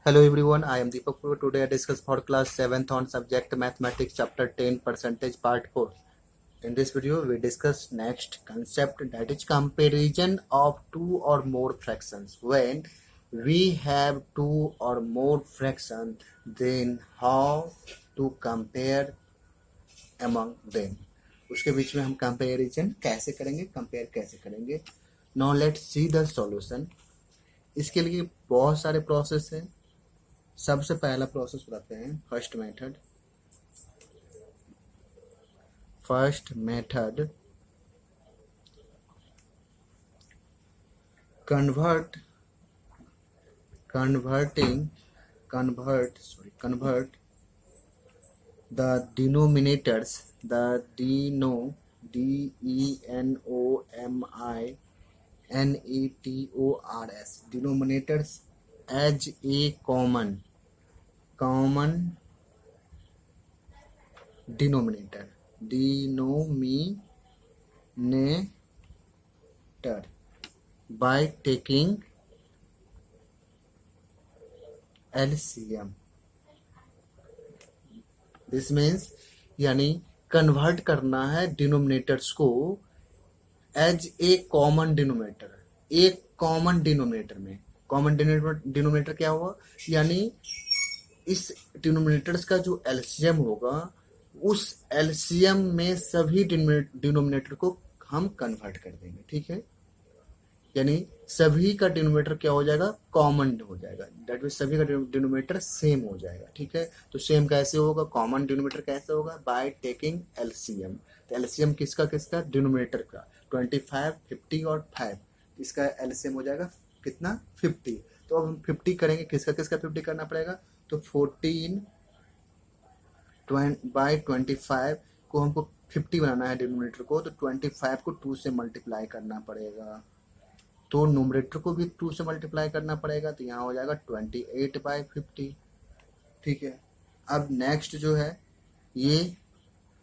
Hello everyone, I am Deepak Pur. Today I discuss for class 7th on subject mathematics chapter 10 percentage part 4. In this video we discuss next concept, that is comparison of two or more fractions. When we have two or more fractions, then how to compare among them. उसके बीच में हम comparison कैसे करेंगे, compare कैसे करेंगे. Now let's see the solution. इसके लिए बहुत सारे प्रोसेस हैं. सबसे पहला प्रोसेस बताते हैं, first method convert the denominators, denominators as a common denominator by taking LCM. This means यानी कन्वर्ट करना है डिनोमिनेटर्स को एज ए कॉमन डिनोमिनेटर, एक कॉमन डिनोमिनेटर में. कॉमन डिनोमिनेटर क्या हुआ, यानी इस डिनोमिनेटर्स का जो एलसीएम होगा उस एलसीएम में सभी डिनोमिनेटर को हम कन्वर्ट कर देंगे. ठीक है, यानी सभी का डिनोमिनेटर क्या हो जाएगा, कॉमन हो जाएगा. दैट मीन्स सभी का डिनोमिनेटर सेम हो जाएगा. ठीक है, तो सेम कैसे होगा, कॉमन डिनोमिनेटर कैसे होगा, बाय टेकिंग एलसीएम. तो एलसीएम किसका, डिनोमिनेटर का 25, 50 और 5. इसका एलसीएम हो जाएगा कितना, 50. तो अब हम 50 करेंगे, किसका 50 करना पड़ेगा, तो 14 बाय 25 को हमको 50 बनाना है डिनोमिनेटर को, तो 25 को 2 से मल्टीप्लाई करना पड़ेगा, तो नोमिनेटर को भी 2 से मल्टीप्लाई करना पड़ेगा, तो यहाँ हो जाएगा 28/50. ठीक है, अब नेक्स्ट जो है ये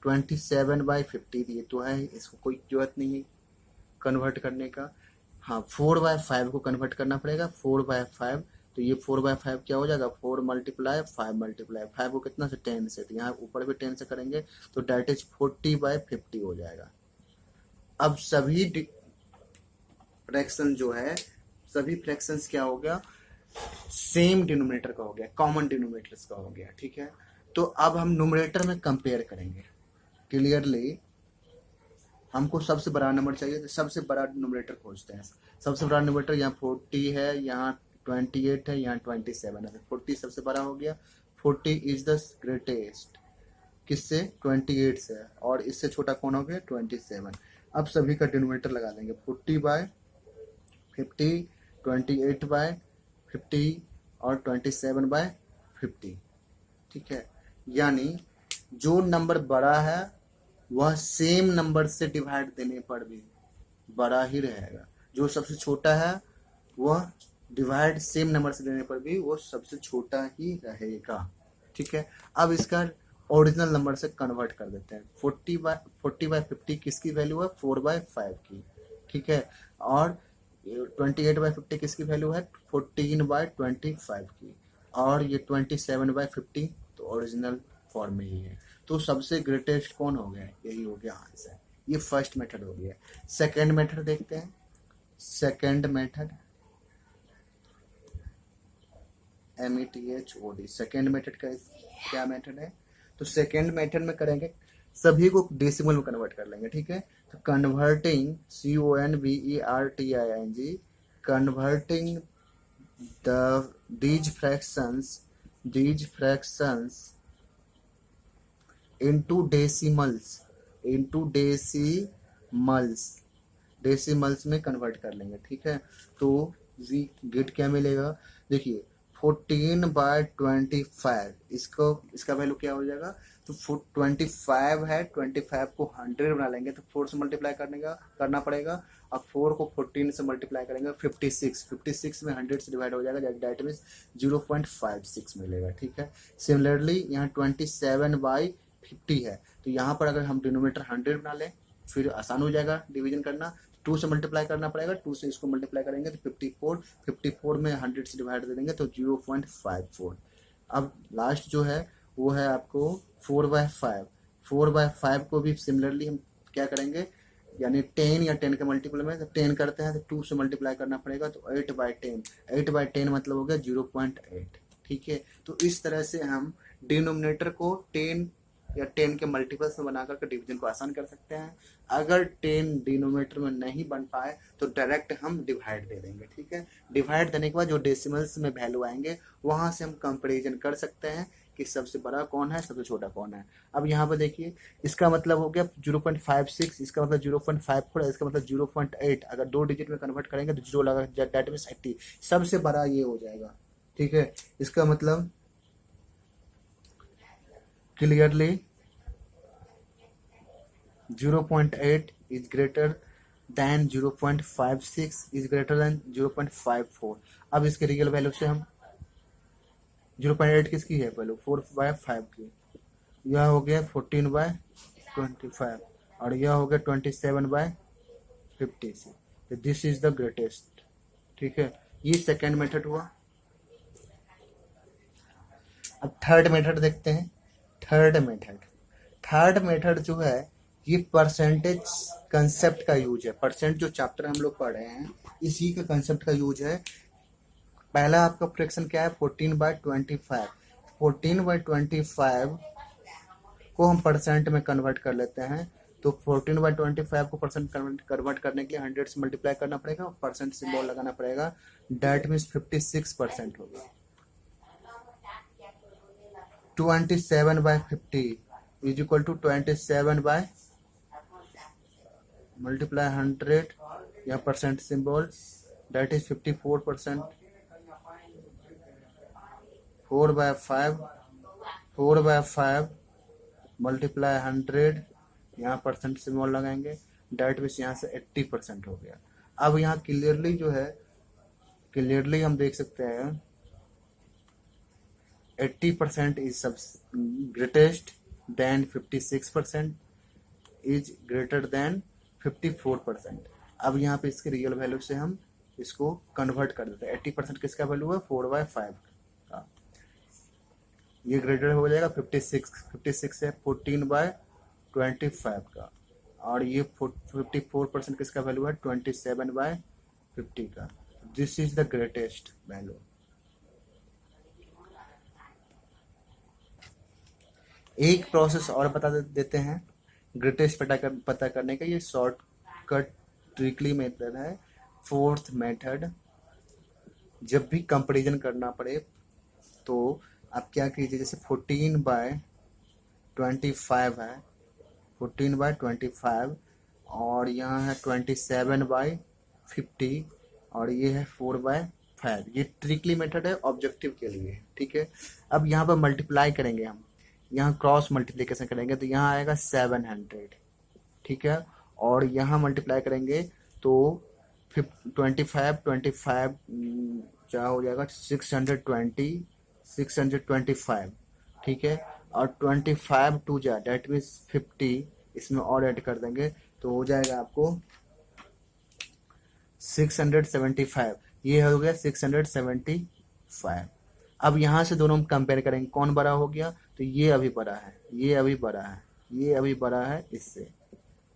27/50 ये तो है, इसको कोई जरूरत नहीं है कन्वर्ट करने का. हाँ, 4/5 को कन्वर्ट करना पड़ेगा, 4/5. तो ये 4/5 क्या हो जाएगा, 4 मल्टीप्लाई 5 को कितना से, 10 से. तो यहाँ ऊपर भी 10 से करेंगे तो डेट इज 40/50 हो जाएगा. अब सभी फ्रैक्शन जो है, सभी फ्रैक्शंस क्या हो गया, सेम डिनोमिनेटर का हो गया, कॉमन डिनोमिनेटर्स का हो गया. ठीक है, तो अब हम न्यूमरेटर में कंपेयर करेंगे. क्लियरली हमको सबसे बड़ा नंबर चाहिए, तो सबसे बड़ा डिनोमिनेटर खोजते हैं. सबसे बड़ा डिनोमिनेटर यहाँ 40 है, यहाँ 28 है, यहाँ 27 है. 40 सबसे बड़ा हो गया, 40 इज द ग्रेटेस्ट, किससे, 28 से. और इससे छोटा कौन हो गया, 27. अब सभी का डिनोमिनेटर लगा लेंगे, 40/50, 28/50 और 27/50. ठीक है, यानी जो नंबर बड़ा है वह सेम नंबर से डिवाइड देने पर भी बड़ा ही रहेगा, जो सबसे छोटा है वह डिवाइड सेम नंबर से देने पर भी वो सबसे छोटा ही रहेगा. ठीक है, अब इसका ओरिजिनल नंबर से कन्वर्ट कर देते हैं. 40/50 किसकी वैल्यू है, 4/5 की. ठीक है, और 28/50 किसकी वैल्यू है, 14/25 की. और ये 27/50 तो ओरिजिनल फॉर्म में ही है. तो सबसे ग्रेटेस्ट कौन हो गया, यही हो गया आंसर. ये फर्स्ट मेथड हो गया. सेकेंड मेथड देखते हैं. Second method METHOD. Second method का क्या मेथड है, तो सेकेंड मेथड में करेंगे, सभी को डेसिमल में कन्वर्ट कर लेंगे. ठीक है, तो converting CONVERTING, converting these fractions into decimals में कन्वर्ट कर लेंगे. ठीक है, तो वी गेट क्या मिलेगा, देखिए 14/25, इसका वैल्यू क्या हो जाएगा, तो 25 है, 25 को 100 बना लेंगे, तो 4 से मल्टीप्लाई करना पड़ेगा. अब 4 को 14 से मल्टीप्लाई करेंगे, 56 में 100 से डिवाइड हो जाएगा, दैट मीन्स 0.56 मिलेगा. ठीक है, सिमिलरली यहाँ 27/50 है, तो यहाँ पर अगर हम डिनोमिनेटर 100 बना लें फिर आसान हो जाएगा डिवीजन करना. 2 से मल्टीप्लाई करना पड़ेगा, 2 से इसको मल्टीप्लाई करेंगे तो 54, 54 में 100 से डिवाइड दे देंगे तो 0.54। अब लास्ट जो है वो है आपको 4/5। 4/5 को भी सिमिलरली हम क्या करेंगे, यानी 10 या 10 के मल्टीपल में, तो 10 करते हैं तो 2 से मल्टीप्लाई करना पड़ेगा तो 8/10। 8/10 मतलब हो गया 0.8। ठीक है, तो इस तरह से हम डिनोमिनेटर को 10 या 10 के मल्टीपल्स में बना करके डिवीजन को आसान कर सकते हैं। अगर 10 डिनोमिनेटर में नहीं बन पाए तो डायरेक्ट हम डिवाइड दे देंगे। ठीक है, डिवाइड देने के बाद जो डेसिमल्स में वैल्यू आएंगे वहां से हम कंपैरिजन कर सकते हैं कि सबसे बड़ा कौन है, सबसे छोटा कौन है। अब यहाँ पर देखिए, इसका मतलब हो गया 0.56, इसका मतलब 0.54, इसका मतलब 0.8। अगर 2 डिजिट में कन्वर्ट करेंगे तो 0 लगा, दैट मीन्स 80। सबसे बड़ा ये हो जाएगा। ठीक है, इसका मतलब clearly 0.8 is greater than 0.56 is greater than 0.54। अब इसके रियल वैल्यू से हम 0.8 किसकी है वैल्यू, 4/5 की। यह हो गया 14/25 और यह हो गया 27/50। तो दिस इज द ग्रेटेस्ट। ठीक है, ये सेकेंड मेथड हुआ। अब थर्ड मेथड देखते हैं। थर्ड मेथड जो है ये परसेंटेज कंसेप्ट का यूज है। परसेंट जो चैप्टर हम लोग पढ़ रहे हैं इसी का कंसेप्ट का यूज है। पहला आपका फ्रैक्शन क्या है, 14/25। 14/25 को हम परसेंट में कन्वर्ट कर लेते हैं। तो 14/25 को परसेंट कन्वर्ट करने के लिए 100 से मल्टीप्लाई करना पड़ेगा और परसेंट सिंबल लगाना पड़ेगा। दैट मीन्स 56% होगा। 27/50 is equal to 27 by multiply 100 या percent symbol, that is 54%। 4/5 multiply 100 यहाँ परसेंट सिंबल लगाएंगे, दैट मीन्स यहाँ से 80% हो गया। अब यहाँ क्लियरली जो है, क्लियरली हम देख सकते हैं 80% is greatest than 56% is greater than 54%। अब यहाँ पे इसके रियल वैल्यू से हम इसको कन्वर्ट कर देते हैं। 80% किसका वैल्यू है, 4/5 का। ये ग्रेटर हो जाएगा 56 है 14/25 का। और ये 54% किसका वैल्यू है, 27/50 का। This is the greatest value. एक प्रोसेस और बता देते हैं ग्रेटेस्ट पता करने का। ये शॉर्टकट ट्रिकली मेथड है। फोर्थ मेथड, जब भी कंपैरिजन करना पड़े तो आप क्या कीजिए, जैसे 14/25 है, 14/25 और यहाँ है 27/50 और ये है 4/5। ये ट्रिकली मेथड है ऑब्जेक्टिव के लिए। ठीक है, अब यहाँ पर मल्टीप्लाई करेंगे हम, यहाँ क्रॉस मल्टीप्लिकेशन करेंगे तो यहाँ आएगा 700। ठीक है, और यहाँ मल्टीप्लाई करेंगे तो 25 क्या हो जाएगा, 625। ठीक है, और 25 2 जा डेट मीन्स 50, इसमें और ऐड कर देंगे तो हो जाएगा आपको 675। ये हो गया 675। अब यहाँ से दोनों हम कंपेयर करेंगे कौन बड़ा हो गया, तो ये अभी बड़ा है, ये अभी बड़ा है, ये अभी बड़ा है इससे।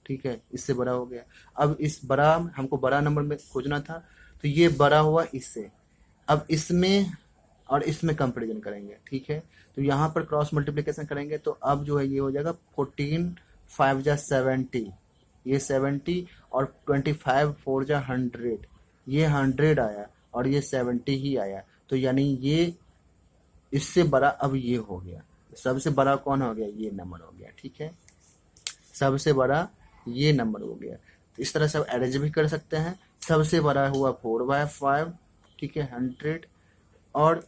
ठीक है, इससे बड़ा हो गया। अब इस बड़ा, हमको बड़ा नंबर में खोजना था तो ये बड़ा हुआ इससे। अब इसमें और इसमें कंपेरिजन करेंगे। ठीक है, तो यहाँ पर क्रॉस मल्टीप्लिकेशन करेंगे तो अब जो है ये हो जाएगा 14 5 जा 70, ये 70 और 25 4 जा 100, ये 100 आया और ये 70 ही आया। तो यानी ये इससे बड़ा अब ये हो गया। सबसे बड़ा कौन हो गया, ये नंबर हो गया। ठीक है, सबसे बड़ा ये नंबर हो गया। तो इस तरह से अरेंज भी कर सकते हैं। सबसे बड़ा हुआ 4/5। ठीक है, 100 और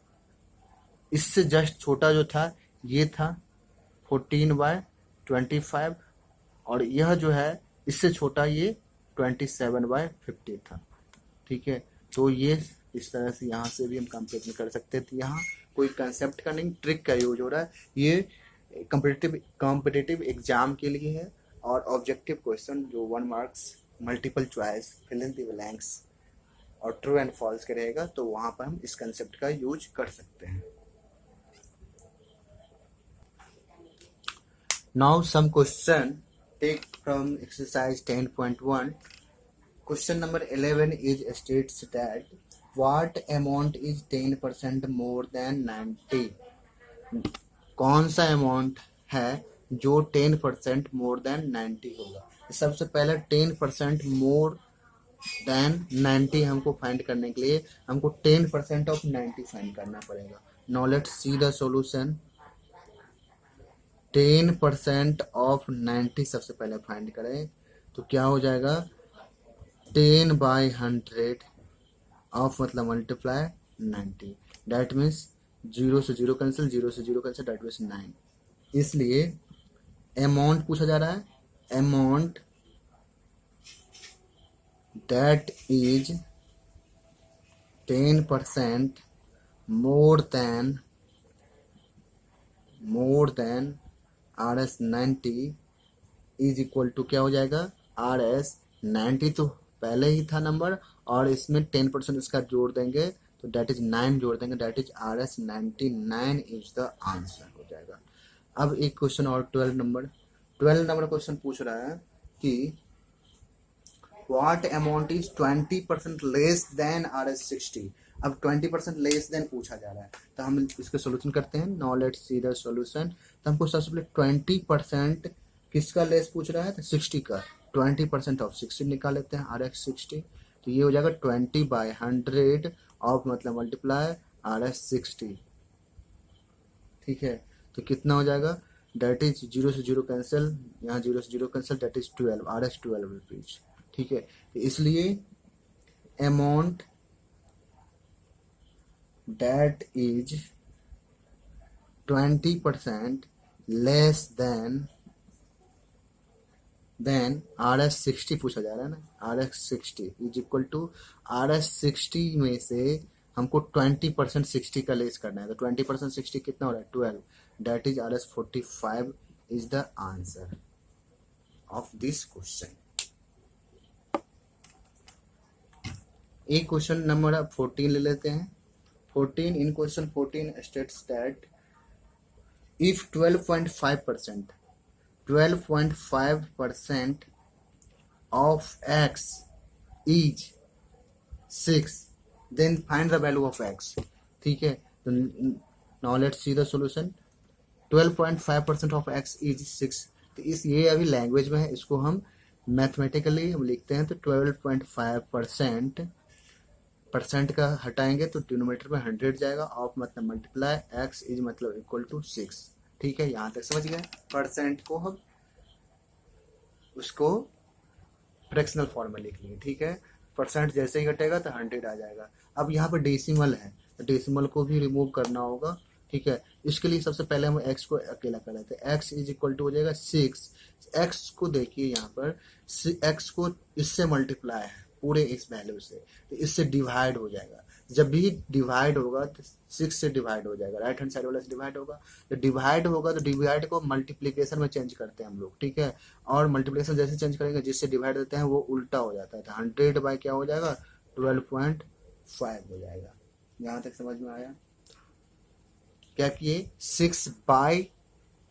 इससे जस्ट छोटा जो था ये था 14/25 और यह जो है इससे छोटा ये 27/50 था। ठीक है, तो ये इस तरह से यहाँ से भी हम कंपेरिजन कर सकते थे। यहाँ कोई कंसेप्ट का नहीं, ट्रिक का यूज हो रहा है। ये कॉम्पिटिटिव एग्जाम के लिए है और ऑब्जेक्टिव क्वेश्चन जो 1 marks multiple choice, fill in the blanks और ट्रू एंड फॉल्स के रहेगा, तो वहां पर हम इस कंसेप्ट का यूज कर सकते हैं. Now some question take from exercise 10.1. Question number 11 is states that what amount is 10% more than 90. कौन सा अमाउंट है जो 10% मोर देन 90 होगा. सबसे पहले 10% मोर देन 90 हमको फाइंड करने के लिए हमको 10% ऑफ 90 फाइंड करना पड़ेगा. Now let's see the solution. 10% of 90 सबसे पहले फाइंड करें तो क्या हो जाएगा. 10/100 ऑफ मतलब मल्टीप्लाई 90. दैट मीन्स 0 से 0 कैंसिल, 0 से 0 कैंसिल, दैट मीन्स 9. इसलिए अमाउंट पूछा जा रहा है. Amount that is 10% more than RS90 is equal to क्या हो जाएगा. RS90 तो पहले ही था नंबर और इसमें 10% इसका जोड़ देंगे तो डेट इज 9 जोड़ देंगे, that is RS99 is the answer हो जाएगा. अब एक क्वेश्चन और 12 नंबर क्वेश्चन पूछ रहा है कि what amount is 20% less than RS60. अब 20% लेस देन पूछा जा रहा है तो हम इसके सोल्यूशन करते हैं. Now let's see the solution. तो हमको सबसे पहले 20% किसका लेस पूछ रहा है तो 60 का. 20% ऑफ 60 निकाल लेते हैं RX60. तो ये हो जाएगा 20/100 ऑफ मतलब मल्टीप्लाई RS60. ठीक है, तो कितना हो जाएगा. डेट इज 0 से 0 कैंसिल, यहाँ 0 से 0 cancel, date is 12 RS12 rupees. ठीक है, तो इसलिए amount that is 20% less than RS60 पूछा जा रहा है ना. RS60 is equal to RS60 में से हमको 20% 60 का लेस करना है. तो 20% 60 कितना हो रहा है 12. That is RS45 is the answer of this question. एक क्वेश्चन नंबर 14 ले लेते हैं. 14 in question 14 states that if 12.5% of x is 6 then find the value of x. ठीक है, तो now let's see the solution. 12.5% of x is 6. तो इस ये अभी लैंग्वेज में है, इसको हम मैथमेटिकली हम लिखते हैं. तो 12.5% का हटाएंगे तो डिनोमिनेटर में 100 जाएगा. ऑफ मतलब मल्टीप्लाई x इज मतलब इक्वल टू 6. ठीक है, यहाँ तक समझ गए. परसेंट को हम उसको फ्रैक्शनल फॉर्म में लिख लिए. ठीक है, परसेंट जैसे ही घटेगा तो 100 आ जाएगा. अब यहाँ पर डेसिमल है तो डेसिमल को भी रिमूव करना होगा. ठीक है, इसके लिए सबसे पहले हम x को अकेला कर लेते हैं. x इज इक्वल टू हो जाएगा 6. x को देखिए यहाँ पर x को इससे मल्टीप्लाई है पूरे इस वैल्यू से, तो इससे डिवाइड हो जाएगा. जब भी डिवाइड होगा तो 6 से डिवाइड हो जाएगा, राइट हैंड साइड वाला से डिवाइड होगा. तो डिवाइड होगा तो डिवाइड को मल्टीप्लिकेशन में चेंज करते हैं हम लोग. ठीक है, और मल्टीप्लिकेशन जैसे चेंज करेंगे जिससे डिवाइड देते हैं वो उल्टा हो जाता है. तो 100 बाय क्या हो जाएगा 12.5 हो जाएगा. यहाँ तक समझ में आया. क्या किए 6 बाय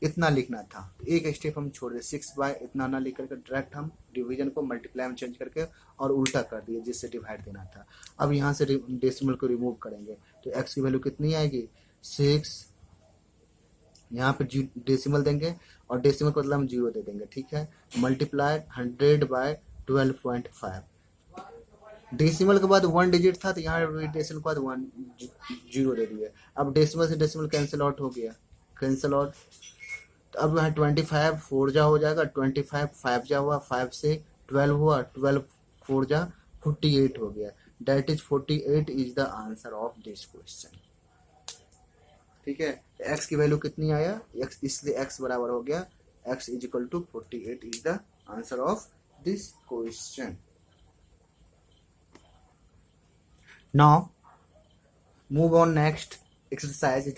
इतना लिखना था, एक स्टेप हम छोड़ दे. 6 बाय इतना ना लिख करके डायरेक्ट हम डिवीजन को मल्टीप्लाई में चेंज करके और उल्टा कर दिए जिससे डिवाइड देना था. अब यहाँ से डेसिमल को रिमूव करेंगे तो x की वैल्यू कितनी आएगी 6. यहाँ पे डेसिमल देंगे और डेसिमल को मतलब हम 0 दे देंगे. ठीक है, मल्टीप्लाई 100 बाय 12.5. डेसिमल के बाद 1 डिजिट था तो यहाँ डेसिमल के बाद 1 0 दे दिए. अब डेसिमल से डेसिमल कैंसिल आउट हो गया, कैंसिल आउट. तो अब यहाँ 25 4 जा हो जाएगा, 25 5 जा हुआ, 5 से 12 हुआ, 12 4 जा 48 हो गया. That is 48 is the answer of this question. ठीक है, x की वैल्यू कितनी आया x, इसलिए x बराबर हो गया x is equal to 48 is the answer of this question. Now move on next exercise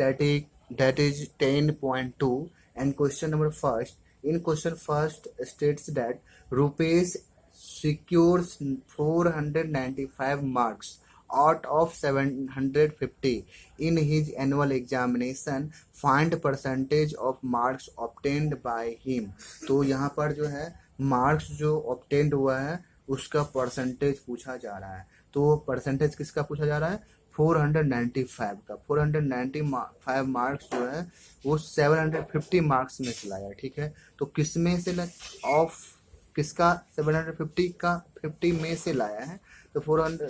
that is 10.2 and question number first. In question first states that rupees secures 495 marks out of 750 in his annual examination. Find percentage of marks obtained by him. तो यहाँ पर जो है marks जो obtained हुआ है उसका percentage पूछा जा रहा है। तो परसेंटेज किसका पूछा जा रहा है? 495 का। 495 मार्क्स जो है वो 750 मार्क्स में से लाया, ठीक है। तो किस में से ऑफ किसका 750 का 50 में से लाया है, तो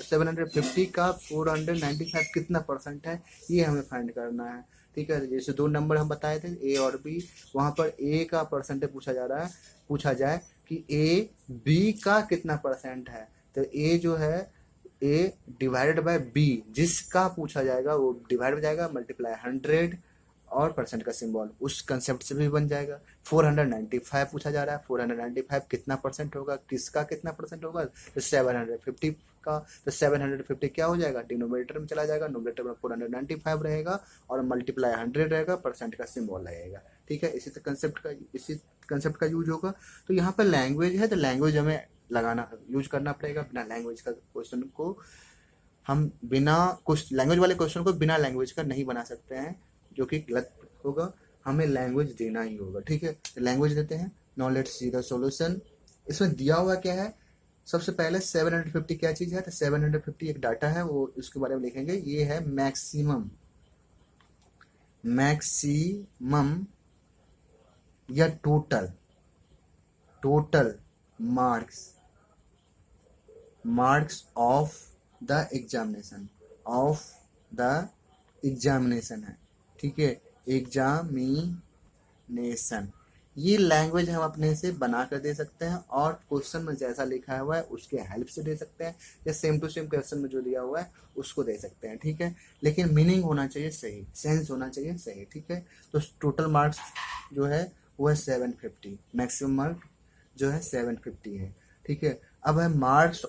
750 का 495 कितना परसेंट है ये हमें फाइंड करना है, ठीक है। जैसे दो नंबर हम बताए थे ए और बी, वहाँ पर ए का परसेंटेज पूछा जा रहा है, पूछा जाए कि ए बी का कितना परसेंट है, तो ए जो है ए डिवाइडेड बाय बी, जिसका पूछा जाएगा वो डिवाइड हो जाएगा मल्टीप्लाई 100 और परसेंट का सिंबल, उस कंसेप्ट से भी बन जाएगा। 495 पूछा जा रहा है, 495 कितना परसेंट होगा, किसका कितना परसेंट होगा, तो 750 का। तो 750 क्या हो जाएगा, डिनोमिनेटर में चला जाएगा, नोमिनेटर में 495 रहेगा और मल्टीप्लाई 100 रहेगा, परसेंट का सिंबल लगेगा, ठीक है। इसी कंसेप्ट का यूज होगा। तो यहाँ पर लैंग्वेज है, तो लैंग्वेज हमें लगाना यूज करना पड़ेगा। बिना लैंग्वेज का क्वेश्चन को हम बिना कुछ लैंग्वेज वाले क्वेश्चन को बिना लैंग्वेज का नहीं बना सकते हैं, जो कि गलत होगा। हमें लैंग्वेज देना ही होगा, ठीक है। लैंग्वेज देते हैं। Now let's see the solution. इसमें दिया हुआ क्या है, सबसे पहले 750 क्या चीज है, तो 750 एक डाटा है, वो इसके बारे में लिखेंगे। ये है मैक्सिमम या total marks of the examination है, ठीक है। एग्जामिनेशन, ये लैंग्वेज हम अपने से बना कर दे सकते हैं और क्वेश्चन में जैसा लिखा हुआ है उसके हेल्प से दे सकते हैं, या सेम टू सेम क्वेश्चन में जो दिया हुआ है उसको दे सकते हैं, ठीक है। लेकिन मीनिंग होना चाहिए सही, सेंस होना चाहिए सही, ठीक है। तो टोटल मार्क्स जो है वो है 750, मैक्सिमम मार्क जो है 750 है, ठीक है। अब है मार्क्स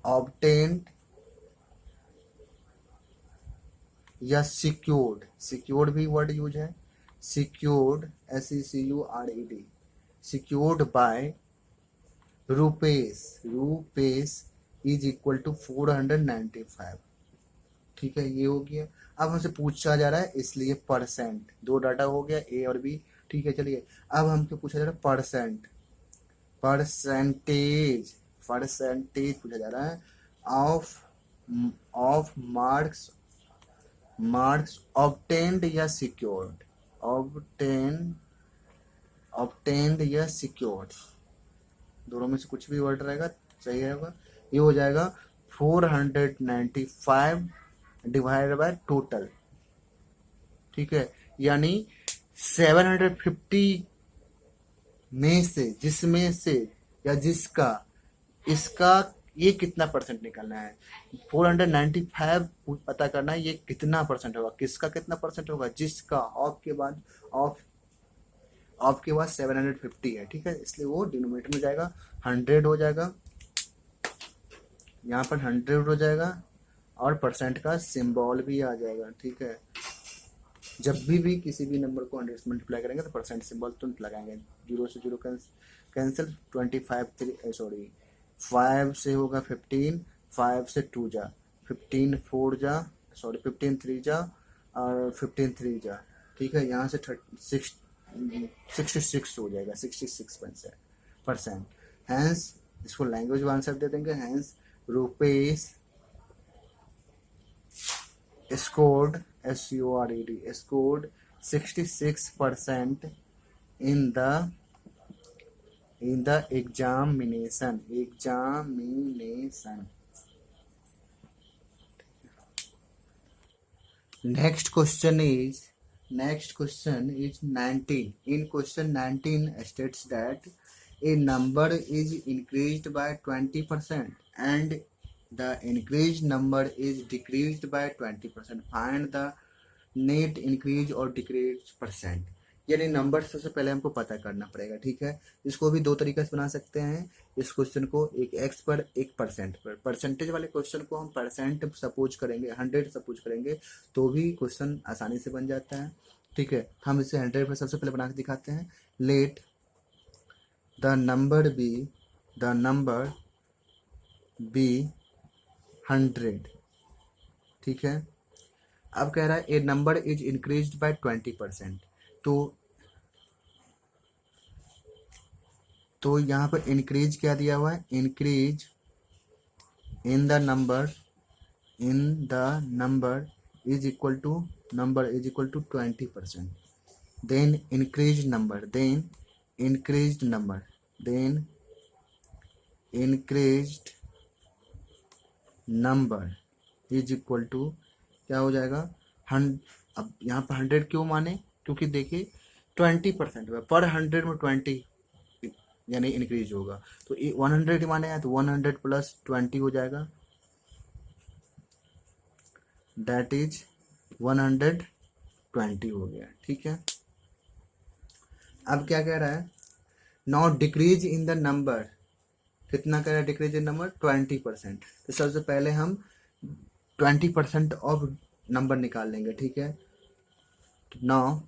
ऑब्टेन्ड या सिक्योर्ड भी वर्ड यूज है। Secured SECURED, secured by Rupesh is equal to 495, ठीक है। ये हो गया। अब हमसे पूछा जा रहा है इसलिए परसेंट, दो डाटा हो गया ए और बी, ठीक है। चलिए अब हमसे पूछा जा रहा है परसेंटेज पूछा जा रहा है ऑफ मार्क्स ऑब्टेन्ड या सिक्योर्ड, दोनों में से कुछ भी वर्ड रहेगा सही रहेगा। ये हो जाएगा 495 डिवाइडेड बाय टोटल, ठीक है। यानी 750 में से, जिसमें से या जिसका, इसका ये कितना परसेंट निकालना है। 495 पता करना है ये कितना परसेंट होगा, किसका कितना परसेंट होगा, जिसका। ऑफ के बाद 750 है, ठीक है। इसलिए वो डिनोमिनेटर में जाएगा, 100 हो जाएगा, यहाँ पर 100 हो जाएगा और परसेंट का सिंबल भी आ जाएगा, ठीक है। जब भी किसी भी नंबर को 100 से मल्टीप्लाई करेंगे तो परसेंट सिंबल तुरंत लगाएंगे। 0 से 0 कैंसिल, 5 से होगा 15, 5 से 2 जा, 15 4 जा, 15 3 जा और 15 3 जा, ठीक है। यहाँ से 66 हो जाएगा, 66%। हैंस इसको लैंग्वेज आंसर दे देंगे। Hence Rupesh scored scored 66% in the examination. Next question is 19. In question 19 states that a number is increased by 20% and the increased number is decreased by 20%. Find the net increase or decrease percent. यानी number सबसे पहले हमको पता करना पड़ेगा, ठीक है। इसको भी दो तरीके से बना सकते हैं इस क्वेश्चन को, एक एक्स पर एक परसेंट पर। परसेंटेज वाले क्वेश्चन को हम परसेंट सपोज करेंगे, 100 सपोज करेंगे तो भी क्वेश्चन आसानी से बन जाता है, ठीक है। हम इसे 100 पर सबसे पहले बना के दिखाते हैं। लेट द नंबर बी 100, ठीक है। अब कह रहा है a number is increase by 20%। तो यहाँ पर इंक्रीज क्या दिया हुआ है, increase in the number is equal to 20%। Then increase number is equal to क्या हो जाएगा, अब यहाँ पर 100 क्यों माने, क्योंकि देखिए 20% पर 100 में 20 यानी इंक्रीज होगा, तो 100 माने हैं तो 100 प्लस 20 हो जाएगा, दैट इज 120 हो गया, ठीक है। अब क्या कह रहा है, now decrease in the number, कितना कह रहा है डिक्रीज इन नंबर 20%। तो सबसे पहले हम 20% ऑफ नंबर निकाल लेंगे, ठीक है। नाउ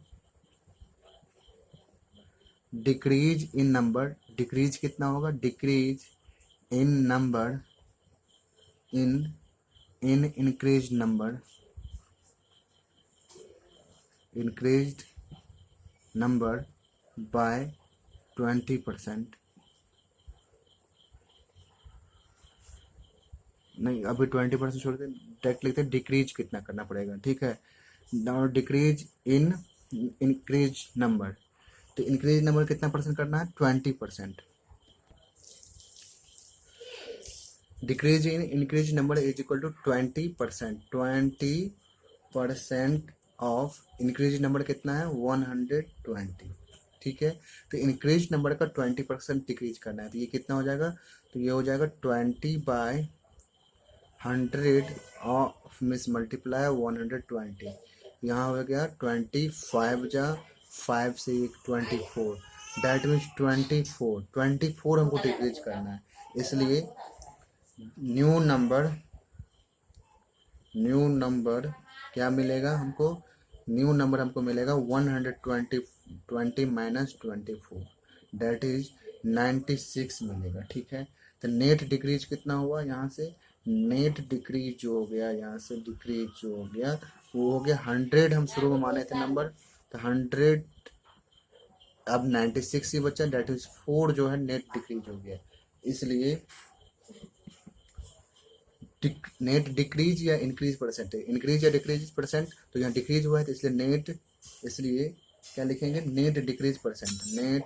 डिक्रीज इन नंबर, डिक्रीज कितना होगा, decrease in number in increase number by 20%, नहीं अभी 20% छोड़ के डायरेक्ट लिखते हैं डिक्रीज कितना करना पड़ेगा, ठीक है। Now decrease in increase number, तो इंक्रीज नंबर कितना परसेंट करना है, 20%। Decrease in increase number is equal to 20%, 20% of increase number कितना है 120, ठीक है। तो इंक्रीज नंबर का 20% डिक्रीज करना है, तो ये कितना हो जाएगा, तो ये हो जाएगा 20/100 ऑफ मिस मल्टीप्लाई 120, यहाँ हो गया 25 जा 5 से 24, दैट मीन्स 24 हमको डिक्रीज करना है, इसलिए न्यू नंबर क्या मिलेगा हमको, न्यू नंबर हमको मिलेगा 120 माइनस 24, दैट इज 96 मिलेगा, ठीक है। तो नेट डिक्रीज कितना हुआ, यहाँ से नेट डिक्रीज जो हो गया, यहाँ से डिक्रीज जो हो गया वो हो गया 100, हम शुरू में माने थे नंबर, तो 100 अब 96 ही बचा, दैट इज 4 जो है नेट डिक्रीज हो गया, इसलिए नेट डिक्रीज या इंक्रीज परसेंट है, इंक्रीज या डिक्रीज परसेंट, तो यहाँ डिक्रीज हुआ है तो इसलिए नेट, इसलिए क्या लिखेंगे, net decrease percent, net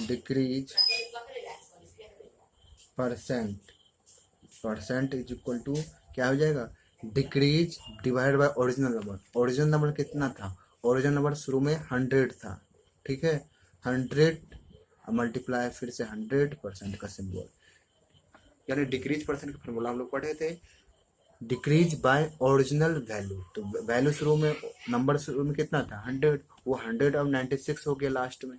decrease percent is equal to क्या हो जाएगा, decrease divide by original number कितना था, ओरिजिनल नंबर शुरू में 100 था, ठीक है। 100 मल्टीप्लाई फिर से 100% का सिंबल, यानी डिक्रीज परसेंट का फॉर्मूला हम लोग पढ़े थे, डिक्रीज बाय ओरिजिनल वैल्यू, तो वैल्यू शुरू में नंबर शुरू में कितना था 100, वो 100 अब 96 हो गया लास्ट में,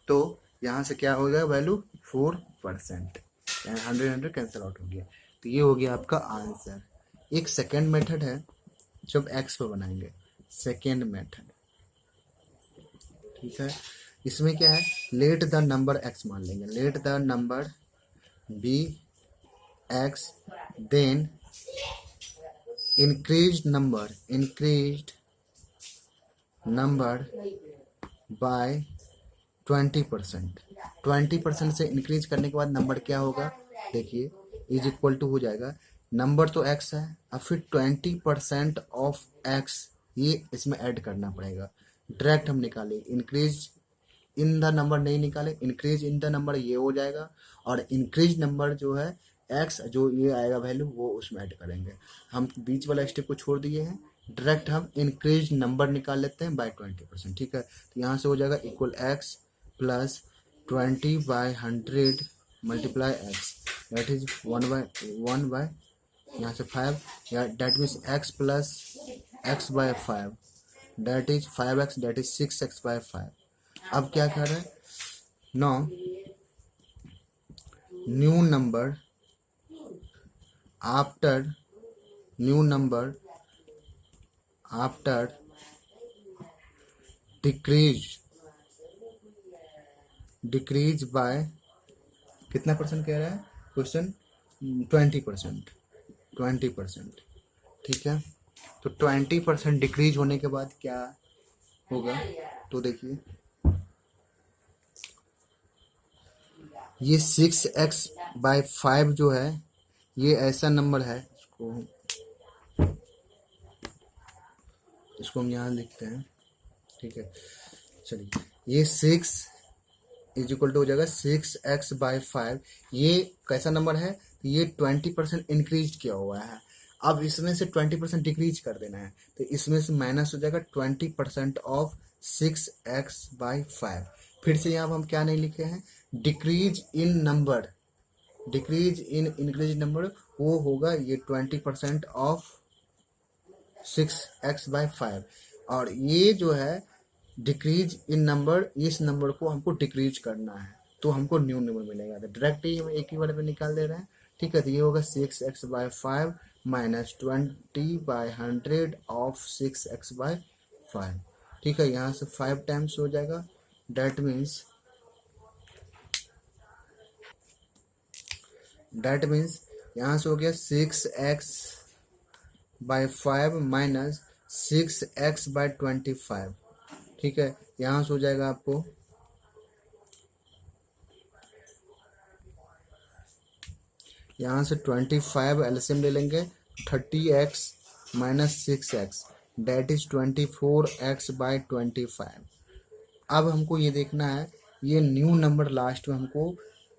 तो यहाँ से क्या हो गया वैल्यू 4%, 100 कैंसिल आउट हो गया, तो ये हो गया आपका आंसर। एक सेकेंड मेथड है जब एक्स पर बनाएंगे, सेकेंड मेथड, ठीक है। इसमें क्या है, लेट द नंबर एक्स मान लेंगे, let the number be x, then increased number by 20%, 20% से इंक्रीज करने के बाद नंबर क्या होगा, देखिए इज इक्वल टू हो जाएगा, नंबर तो एक्स है, अब फिर 20% ऑफ एक्स ये इसमें ऐड करना पड़ेगा, डायरेक्ट हम निकाले, इंक्रीज इन द नंबर नहीं निकाले, इंक्रीज इन द नंबर ये हो जाएगा, और इंक्रीज नंबर जो है एक्स जो ये आएगा वैल्यू वो उसमें ऐड करेंगे, हम बीच वाला स्टेप को छोड़ दिए हैं, डायरेक्ट हम इंक्रीज नंबर निकाल लेते हैं बाय 20%, ठीक है। तो यहाँ से हो जाएगा equal x plus 20/100 multiply x, that is 1 by यहाँ से 5, या that means x plus x by 5, that is 5x, that is 6x/5। अब क्या कर रहे हैं, now new number after decrease decrease by कितना परसेंट कह रहा है क्वेश्चन, 20%, 20%। ठीक है, तो 20% डिक्रीज होने के बाद क्या होगा, तो देखिए ये 6x/5 जो है ये ऐसा नंबर है, इसको हम यहाँ लिखते हैं। ठीक है, चलिए ये 6 इज इक्वल टू हो जाएगा 6x/5। ये कैसा नंबर है, ये 20% इंक्रीज किया हुआ है। अब इसमें से 20% डिक्रीज कर देना है, तो इसमें से माइनस हो जाएगा 20% ऑफ 6x/5। फिर से यहाँ पर हम क्या नहीं लिखे हैं, decrease in number, decrease in increase number, वो होगा ये 20% ऑफ 6x/5। और ये जो है डिक्रीज इन नंबर, इस नंबर को हमको डिक्रीज करना है, तो हमको न्यू नंबर मिलेगा। तो डायरेक्ट ही हम एक ही बार में निकाल दे रहे हैं। ठीक है, तो ये होगा 6x/5 माइनस 20/100 ऑफ 6x/5। ठीक है, यहाँ से 5 टाइम्स हो जाएगा, डेट मीन्स यहाँ से हो गया 6x/5 माइनस 6x/25। ठीक है, यहाँ से हो जाएगा आपको यहाँ से 25 एलसीएम ले लेंगे, 30x minus 6x date is 24x/25। अब हमको ये देखना है, ये न्यू नंबर लास्ट में हमको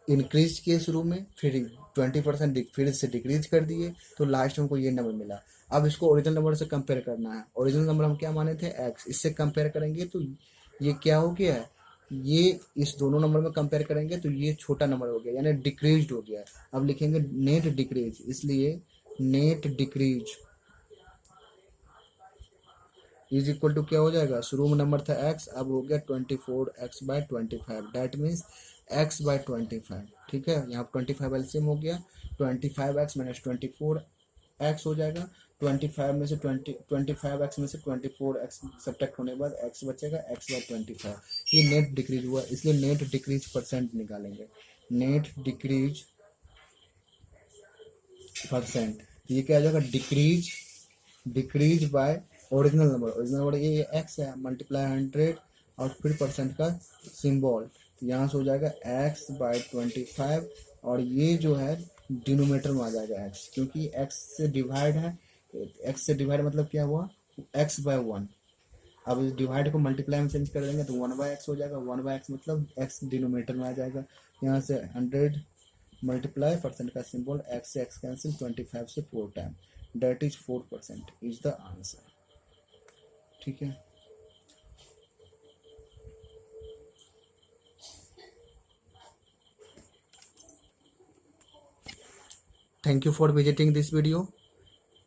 इंक्रीज किए शुरू में, फिर 20% फिर से डिक्रीज कर दिए, तो लास्ट में हमको ये नंबर मिला। अब इसको ओरिजिनल नंबर से कंपेयर करना है। ओरिजिनल नंबर हम क्या माने थे, x, इससे कंपेयर करेंगे तो ये क्या हो गया है, ये इस दोनों नंबर में कंपेयर करेंगे तो ये छोटा नंबर हो गया, यानी डिक्रीज हो गया। अब लिखेंगे नेट डिक्रीज, इसलिए net decrease is equal to क्या हो जाएगा, शुरू में नंबर था x, अब हो गया 24x/25, डेट मीन्स x/25। ठीक है, यहाँ 25 एलसीएम हो गया, 25x माइनस 24x हो जाएगा। 25 में से 25x में से 24x सब्ट्रैक्ट होने के बाद x बचेगा, x/25। ये नेट डिक्रीज हुआ, इसलिए नेट डिक्रीज परसेंट निकालेंगे, नेट डिक्रीज परसेंट। ये क्या आ जाएगा, डिक्रीज बाय ओरिजिनल नंबर ये x है, मल्टीप्लाई 100 और फिर परसेंट का सिंबल, यहाँ से हो जाएगा x/25। और ये जो है डिनोमिनेटर में आ जाएगा x, क्योंकि x से डिवाइड है, x से डिवाइड मतलब क्या हुआ, x/1। अब इस डिवाइड को मल्टीप्लाई में चेंज कर देंगे तो 1/x हो जाएगा, 1/x मतलब x डिनोमिनेटर में आ जाएगा। यहाँ से 100 मल्टीप्लाई परसेंट का सिंबल, x से x कैंसिल, 25 से 4 time, that is 4% is the answer. ठीक है, thank you for visiting this video.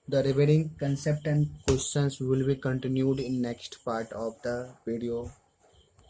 The remaining concept and questions will be continued in next part of the video.